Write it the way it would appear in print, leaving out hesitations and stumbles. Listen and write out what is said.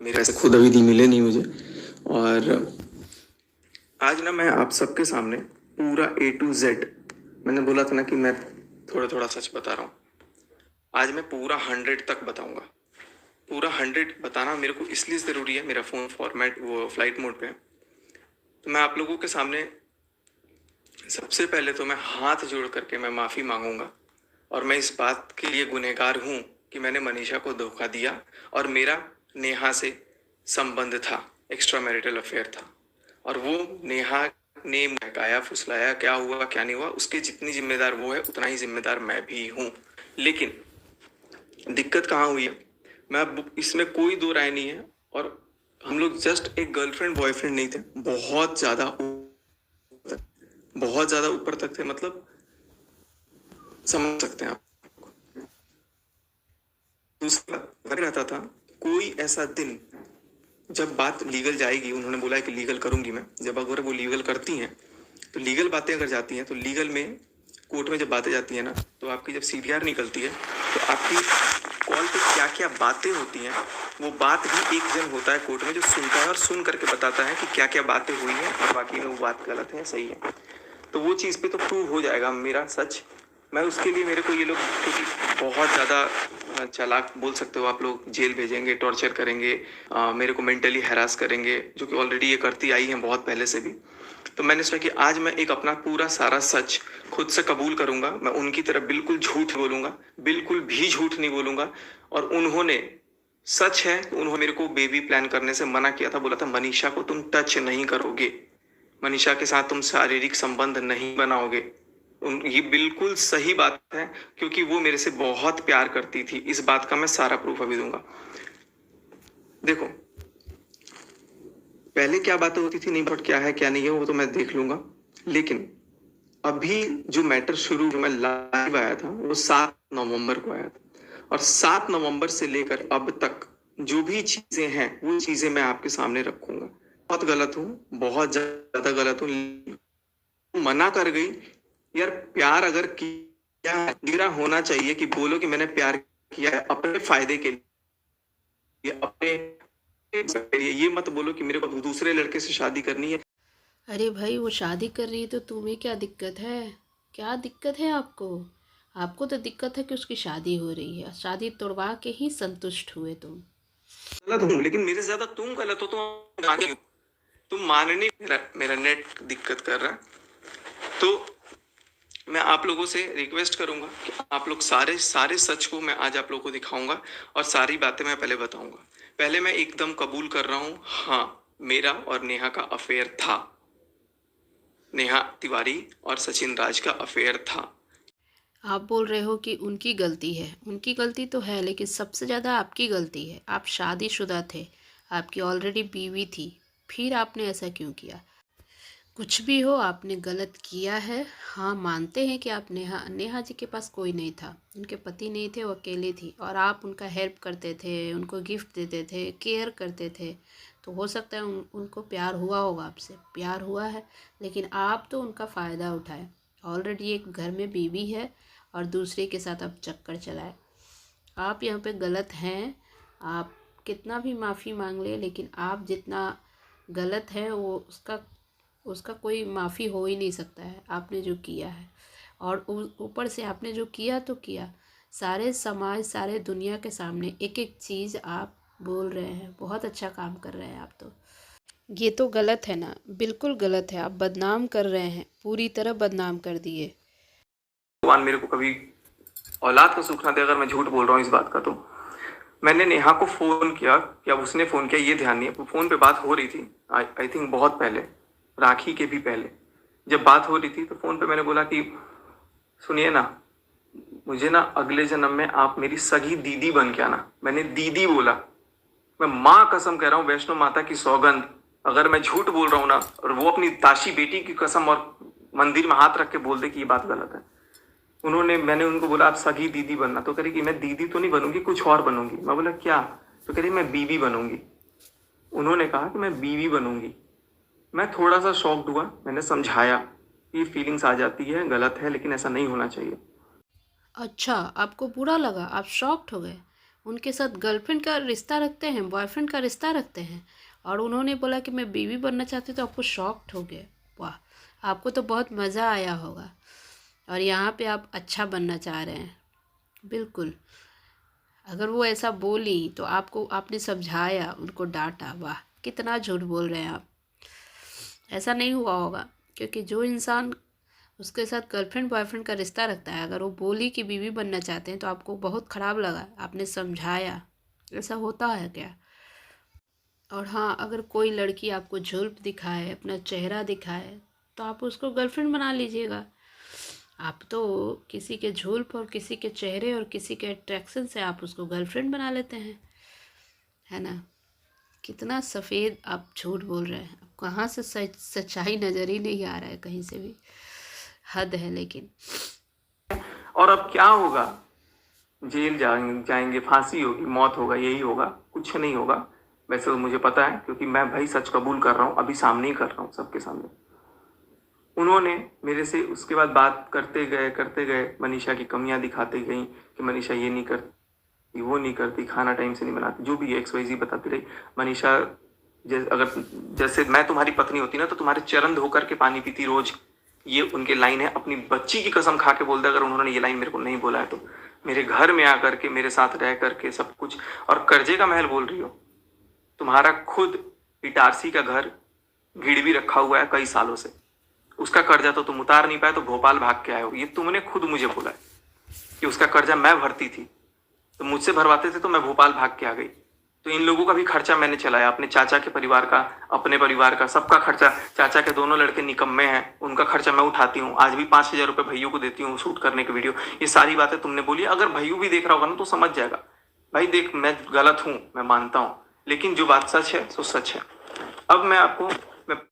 मेरे ऐसे खुद अभी नहीं मिले नहीं मुझे। और आज ना मैं आप सबके सामने पूरा A to Z, मैंने बोला था ना कि मैं थोड़ा थोड़ा सच बता रहा हूँ, आज मैं पूरा 100 तक बताऊंगा। पूरा 100 बताना मेरे को इसलिए ज़रूरी है, मेरा फ़ोन फॉर्मेट वो फ्लाइट मोड पे है। तो मैं आप लोगों के सामने सबसे पहले तो मैं हाथ जोड़ करके मैं माफ़ी मांगूंगा। और मैं इस बात के लिए गुनहगार हूँ कि मैंने मनीषा को धोखा दिया और मेरा नेहा से संबंध था, एक्स्ट्रा मैरिटल अफेयर था। और वो नेहा ने बहकाया फुसलाया, क्या हुआ क्या नहीं हुआ, उसके जितनी जिम्मेदार वो है उतना ही जिम्मेदार मैं भी हूँ। लेकिन दिक्कत कहाँ हुई है, मैं अब इसमें कोई दो राय नहीं है। और हम लोग जस्ट एक गर्लफ्रेंड बॉयफ्रेंड नहीं थे, बहुत ज्यादा ऊपर तक थे, मतलब समझ सकते हैं आप। दूसरा लग रहता था कोई ऐसा दिन जब बात लीगल जाएगी, उन्होंने बोला है कि लीगल करूंगी मैं, जब अगर वो लीगल करती हैं तो लीगल बातें अगर जाती हैं तो लीगल में कोर्ट में जब बातें जाती हैं ना, तो आपकी जब CVR निकलती है तो आपकी कॉल पे क्या क्या बातें होती हैं, वो बात भी एक जन होता है कोर्ट में जो सुनता है और सुन करके बताता है कि क्या क्या बातें हुई हैं और बाकी में वो बात गलत है सही है। तो वो चीज़ पे तो प्रूव हो जाएगा मेरा सच। मैं उसके लिए मेरे को ये लोग क्योंकि बहुत ज़्यादा चालाक बोल सकते हो आप लोग, जेल भेजेंगे, टॉर्चर करेंगे, मेरे को मेंटली हैरास करेंगे, जो कि ऑलरेडी ये करती आई हैं बहुत पहले से भी। तो मैंने सोचा कि आज मैं एक अपना पूरा सारा सच खुद से कबूल करूंगा। मैं उनकी तरह बिल्कुल झूठ बोलूंगा, बिल्कुल भी झूठ नहीं बोलूंगा। और उन्होंने सच है तो उन्होंने मेरे को बेबी प्लान करने से मना किया था, बोला था मनीषा को तुम टच नहीं करोगे, मनीषा के साथ तुम शारीरिक संबंध नहीं बनाओगे। ये बिल्कुल सही बात है क्योंकि वो मेरे से बहुत प्यार करती थी। इस बात का मैं सारा प्रूफ अभी दूंगा। देखो पहले क्या बातें होती थी नहीं, बट क्या है क्या नहीं है वो तो मैं देख लूंगा। लेकिन अभी जो मैटर शुरू जो मैं लाइव आया था वो 7 नवंबर को आया था। और 7 नवंबर से लेकर अब तक जो भी चीजें हैं वो चीजें मैं आपके सामने रखूंगा। बहुत गलत हूँ, बहुत ज्यादा गलत हूँ, मना कर गई। यार प्यार अगर किया है, मेरा होना चाहिए कि बोलो कि मैंने प्यार किया है अपने फायदे के लिए, अपने के लिए। ये मत बोलो कि मेरे को दूसरे लड़के से शादी करनी है। अरे भाई, वो शादी कर रही है तो तुम्हें क्या दिक्कत है? क्या दिक्कत है आपको? आपको तो दिक्कत है कि उसकी शादी हो रही है। शादी तोड़वा के ही संतुष्ट हुए तुम। गलत हूँ लेकिन मेरे से ज्यादा तुम गलत हो, तुम मानने मेरा नेट दिक्कत कर रहा है। तो मैं आप लोगों से रिक्वेस्ट करूंगा कि आप लोग सारे सारे सच को मैं आज आप लोगों को दिखाऊंगा और सारी बातें मैं पहले बताऊंगा। पहले मैं एकदम कबूल कर रहा हूँ, हाँ मेरा और नेहा का अफेयर था। नेहा तिवारी और सचिन राज का अफेयर था। आप बोल रहे हो कि उनकी गलती है। उनकी गलती तो है, लेकिन सबसे ज़्यादा आपकी गलती है। आप शादीशुदा थे, आपकी ऑलरेडी बीवी थी, फिर आपने ऐसा क्यों किया? कुछ भी हो, आपने गलत किया है। हाँ, मानते हैं कि आप नेहा नेहा जी के पास कोई नहीं था, उनके पति नहीं थे, वो अकेले थी और आप उनका हेल्प करते थे, उनको गिफ्ट देते थे, केयर करते थे। तो हो सकता है उनको प्यार हुआ होगा, आपसे प्यार हुआ है, लेकिन आप तो उनका फ़ायदा उठाए। ऑलरेडी एक घर में बीवी है और दूसरे के साथ आप चक्कर चलाए। आप यहाँ पे गलत हैं। आप कितना भी माफ़ी मांग ले, लेकिन आप जितना गलत है वो उसका उसका कोई माफ़ी हो ही नहीं सकता है, आपने जो किया है। और ऊपर से आपने जो किया तो किया, सारे समाज सारे दुनिया के सामने एक एक चीज़ आप बोल रहे हैं। बहुत अच्छा काम कर रहे हैं आप तो। ये तो गलत है ना, बिल्कुल गलत है। आप बदनाम कर रहे हैं, पूरी तरह बदनाम कर दिए। भगवान मेरे को कभी औलाद का सुख ना दे अगर मैं झूठ बोल रहा हूँ इस बात का। तो मैंने नेहा को फोन किया, या उसने फोन किया ये ध्यान नहीं है, फोन पे बात हो रही थी आई थिंक बहुत पहले, राखी के भी पहले जब बात हो रही थी तो फोन पे मैंने बोला कि सुनिए ना, मुझे ना अगले जन्म में आप मेरी सगी दीदी बन के आना। मैंने दीदी बोला। मैं माँ कसम कह रहा हूँ, वैष्णो माता की सौगंध, अगर मैं झूठ बोल रहा हूँ ना और वो अपनी ताशी बेटी की कसम और मंदिर में हाथ रख के बोल दे कि ये बात गलत है। मैंने उनको बोला आप सगी दीदी बनना, तो कह रही कि मैं दीदी तो नहीं बनूंगी, कुछ और बनूंगी। मैं बोला क्या? तो कह रही मैं बीवी बनूंगी। उन्होंने कहा कि मैं बीवी बनूंगी। मैं थोड़ा सा शॉक्ड हुआ, मैंने समझाया कि फीलिंग्स आ जाती है, गलत है, लेकिन ऐसा नहीं होना चाहिए। अच्छा, आपको बुरा लगा, आप शॉक्ड हो गए। उनके साथ गर्लफ्रेंड का रिश्ता रखते हैं, बॉयफ्रेंड का रिश्ता रखते हैं, और उन्होंने बोला कि मैं बीवी बनना चाहती हूँ, तो आपको शॉक्ड हो गए। वाह, आपको तो बहुत मज़ा आया होगा। और यहाँ पे आप अच्छा बनना चाह रहे हैं। बिल्कुल, अगर वो ऐसा बोली तो आपको, आपने समझाया, उनको डांटा। वाह, कितना झूठ बोल रहे हैं आप। ऐसा नहीं हुआ होगा, क्योंकि जो इंसान उसके साथ गर्लफ्रेंड बॉयफ्रेंड का रिश्ता रखता है, अगर वो बोली कि बीवी बनना चाहते हैं तो आपको बहुत ख़राब लगा, आपने समझाया। ऐसा होता है क्या? और हाँ, अगर कोई लड़की आपको झुर्प दिखाए, अपना चेहरा दिखाए, तो आप उसको गर्लफ्रेंड बना लीजिएगा। आप तो किसी के झुर्प और किसी के चेहरे और किसी के अट्रैक्शन से आप उसको गर्लफ्रेंड बना लेते हैं, है ना? कितना सफ़ेद आप झूठ बोल रहे हैं। अब कहाँ से सच्चाई नज़र ही नहीं आ रहा है कहीं से भी। हद है लेकिन। और अब क्या होगा? जेल जाएंगे, फांसी होगी, मौत होगा, यही होगा, कुछ नहीं होगा। वैसे तो मुझे पता है, क्योंकि मैं भाई सच कबूल कर रहा हूँ, अभी सामने ही कर रहा हूँ, सबके सामने। उन्होंने मेरे से उसके बाद बात करते गए, मनीषा की कमियां दिखाते गई कि मनीषा ये नहीं करती, वो नहीं करती, खाना टाइम से नहीं बनाती, जो भी XYZ बताती रही। मनीषा जैसे मैं तुम्हारी पत्नी होती ना, तो तुम्हारे चरण धो करके पानी पीती रोज। ये उनके लाइन है, अपनी बच्ची की कसम खा के बोलते, अगर उन्होंने ये लाइन मेरे को नहीं बोला है तो। मेरे घर में आकर के, मेरे साथ रह करके सब कुछ, और कर्जे का महल बोल रही हो। तुम्हारा खुद इटारसी का घर गिरवी रखा हुआ है कई सालों से, उसका कर्जा तो तुम उतार नहीं पाए, तो भोपाल भाग के आए हो। ये तुमने खुद मुझे बोला है कि उसका कर्जा मैं भरती थी, तो मुझसे भरवाते थे तो मैं भोपाल भाग के आ गई। तो इन लोगों का भी खर्चा मैंने चलाया, अपने चाचा के परिवार का, अपने परिवार का, सबका खर्चा। चाचा के दोनों लड़के निकम्मे हैं, उनका खर्चा मैं उठाती हूँ। आज भी 5,000 रुपये भैयों को देती हूँ शूट करने की वीडियो। ये सारी बातें तुमने बोली। अगर भैयू भी देख रहा होगा ना तो समझ जाएगा, भाई देख मैं गलत हूँ, मैं मानता हूँ, लेकिन जो बात सच है सो सच है। अब मैं आपको